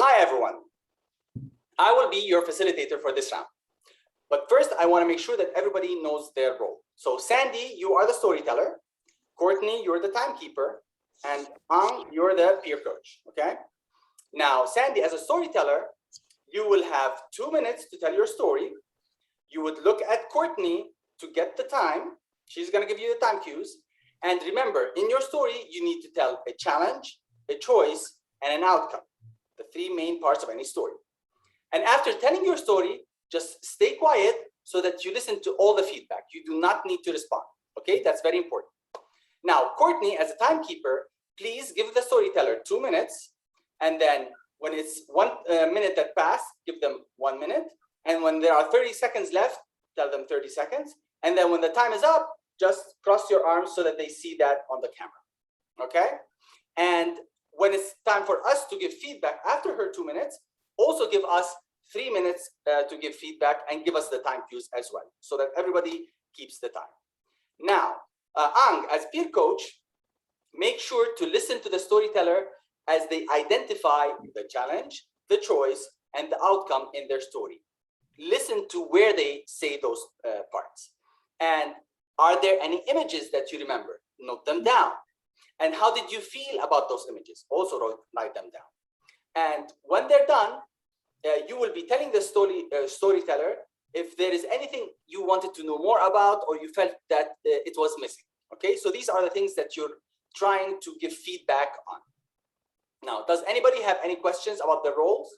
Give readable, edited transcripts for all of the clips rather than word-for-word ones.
Hi, everyone. I will be your facilitator for this round. But first, I want to make sure that everybody knows their role. So Sandy, you are the storyteller. Courtney, you're the timekeeper. And Ang, you're the peer coach, okay? Now, Sandy, as a storyteller, you will have 2 minutes to tell your story. You would look at Courtney to get the time. She's going to give you the time cues. And remember, in your story, you need to tell a challenge, a choice, and an outcome, the 3 main parts of any story. And after telling your story, just stay quiet so that you listen to all the feedback. You do not need to respond, okay? That's very important. Now, Courtney, as a timekeeper, please give the storyteller 2 minutes. And then when it's 1 minute that passed, give them 1 minute. And when there are 30 seconds left, tell them 30 seconds. And then when the time is up, just cross your arms so that they see that on the camera, okay? And when it's time for us to give feedback after her 2 minutes, also give us 3 minutes to give feedback and give us the time cues as well, so that everybody keeps the time. Now, Ang, as peer coach, make sure to listen to the storyteller as they identify the challenge, the choice, and the outcome in their story. Listen to where they say those parts. And are there any images that you remember? Note them down. And how did you feel about those images? Also write them down. And when they're done, you will be telling the storyteller if there is anything you wanted to know more about or you felt that it was missing. Okay, so these are the things that you're trying to give feedback on. Now, does anybody have any questions about the roles?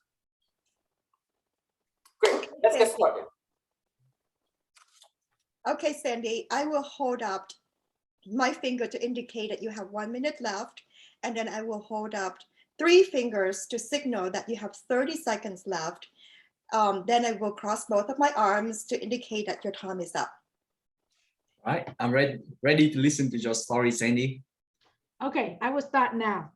Great, let's get started. Okay, Sandy, I will hold up my finger to indicate that you have 1 minute left, and then I will hold up 3 fingers to signal that you have 30 seconds left. Then I will cross both of my arms to indicate that your time is up. All right, I'm ready to listen to your story, Sandy. Okay, I will start now.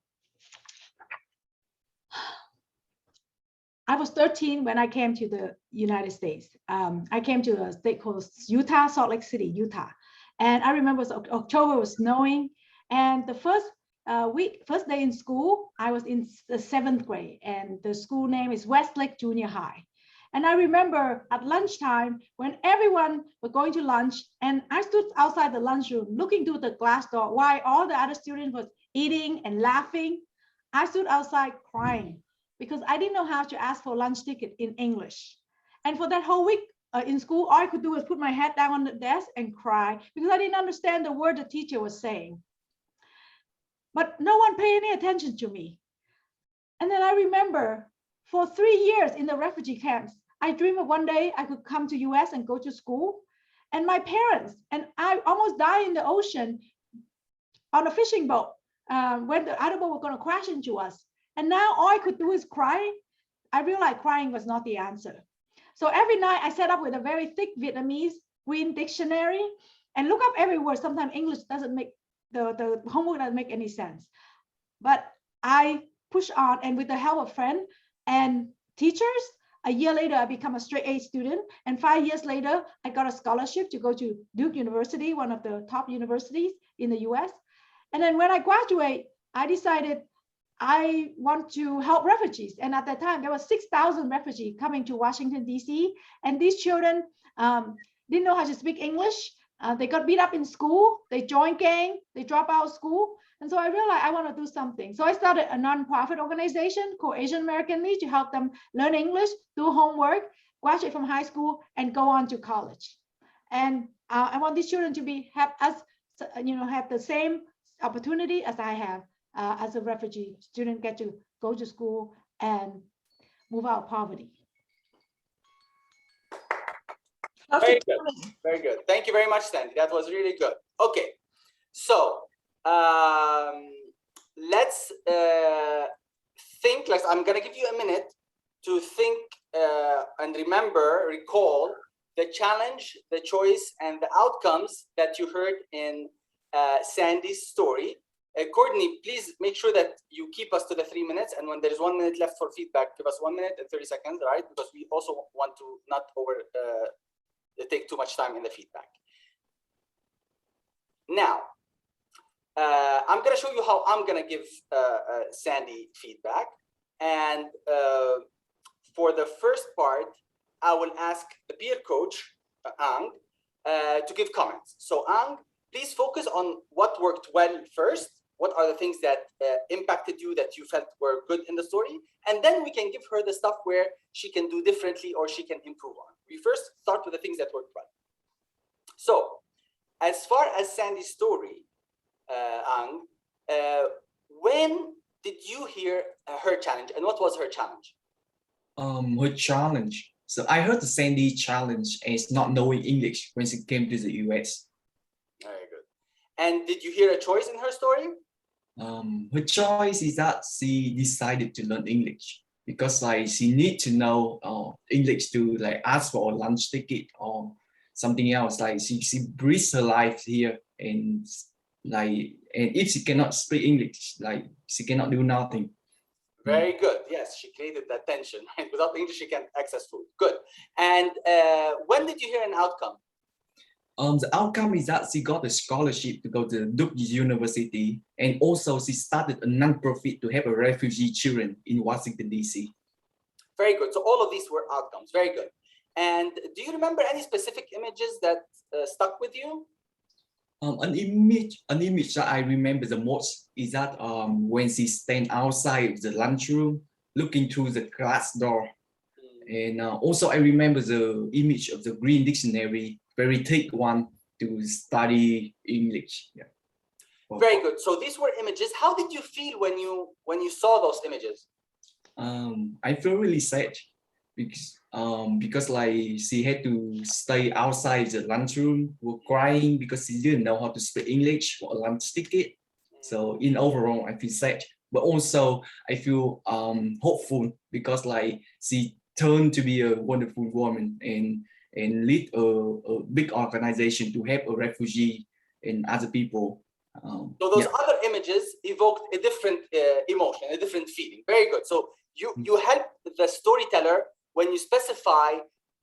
I was 13 when I came to the United States. I came to a state called Utah, Salt Lake City, Utah. And I remember October was snowing. And the first day in school, I was in the 7th grade. And the school name is Westlake Junior High. And I remember at lunchtime when everyone was going to lunch, and I stood outside the lunchroom looking through the glass door while all the other students was eating and laughing. I stood outside crying, because I didn't know how to ask for lunch ticket in English. And for that whole week in school, all I could do was put my head down on the desk and cry because I didn't understand the word the teacher was saying. But no one paid any attention to me. And then I remember for 3 years in the refugee camps, I dreamed of one day I could come to US and go to school. And my parents and I almost died in the ocean on a fishing boat when the other boat was going to crash into us. And now all I could do is cry. I realized crying was not the answer. So every night I sat up with a very thick Vietnamese green dictionary and look up every word. Sometimes English doesn't make, the homework doesn't make any sense. But I push on, and with the help of friends and teachers, a year later, I become a straight A student. And 5 years later, I got a scholarship to go to Duke University, one of the top universities in the US. And then when I graduate, I decided I want to help refugees. And at that time, there were 6,000 refugees coming to Washington, D.C. And these children didn't know how to speak English. They got beat up in school. They joined gang. They dropped out of school. And so I realized I want to do something. So I started a nonprofit organization called Asian American League to help them learn English, do homework, graduate from high school, and go on to college. And I want these children to have the same opportunity as I have. As a refugee student, get to go to school and move out of poverty. Very good. Very good. Thank you very much, Sandy. That was really good. Okay, so let's think. I'm going to give you a minute to think and recall the challenge, the choice, and the outcomes that you heard in Sandy's story. Courtney, please make sure that you keep us to the 3 minutes, and when there is 1 minute left for feedback, give us 1 minute and 30 seconds, right? Because we also want to not take too much time in the feedback. Now, I'm going to show you how I'm going to give Sandy feedback, And for the first part, I will ask the peer coach, Ang, to give comments. So Ang, please focus on what worked well first. What are the things that impacted you that you felt were good in the story? And then we can give her the stuff where she can do differently or she can improve on. We first start with the things that worked well. So as far as Sandy's story, Ang, when did you hear her challenge and what was her challenge? Her challenge. So I heard the Sandy challenge is not knowing English when she came to the US. Very good. And did you hear a choice in her story? Her choice is that she decided to learn English because like she need to know English to like ask for a lunch ticket or something else. Like she breathes her life here, and if she cannot speak English, like she cannot do nothing. Very good. Yes, she created that tension. Without English, she can't access food. Good. And when did you hear an outcome? The outcome is that she got a scholarship to go to Duke University, and also she started a non-profit to help refugee children in Washington, D.C. Very good. So all of these were outcomes. Very good. And do you remember any specific images that stuck with you? An image that I remember the most is that when she stand outside the lunchroom, looking through the glass door. And also I remember the image of the green dictionary, very thick one to study English. Yeah. Very good. So these were images. How did you feel when you saw those images? I feel really sad because like she had to stay outside the lunchroom, were crying because she didn't know how to speak English for a lunch ticket. So in overall, I feel sad, but also I feel hopeful because like she turned to be a wonderful woman and lead a big organization to help a refugee and other people. So those other images evoked a different emotion, a different feeling. Very good. So you help the storyteller when you specify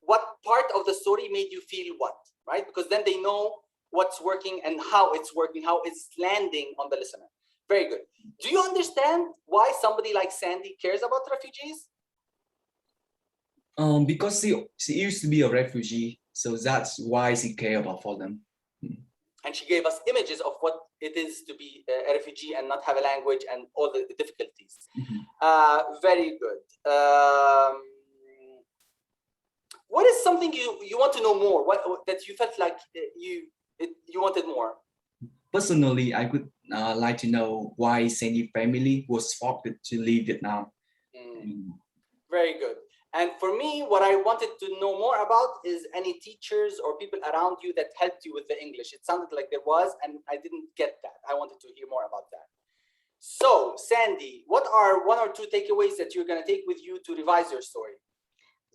what part of the story made you feel what, right? Because then they know what's working and how it's working, how it's landing on the listener. Very good. Do you understand why somebody like Sandy cares about refugees? Because she used to be a refugee, so that's why she cares about for them. And she gave us images of what it is to be a refugee and not have a language and all the difficulties. Very good. What is something you want to know more? What that you felt like you wanted more? Personally, I would like to know why Sandy family was forced to leave Vietnam. Very good. And for me, what I wanted to know more about is any teachers or people around you that helped you with the English. It sounded like there was, and I didn't get that. I wanted to hear more about that. So, Sandy, what are 1 or 2 takeaways that you're going to take with you to revise your story?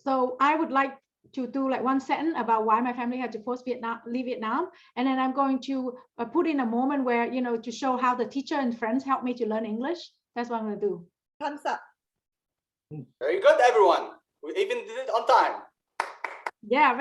So I would like to do like 1 sentence about why my family had to leave Vietnam. And then I'm going to put in a moment where, you know, to show how the teacher and friends helped me to learn English. That's what I'm going to do. Thumbs up. Very good, everyone. We even did it on time. Yeah.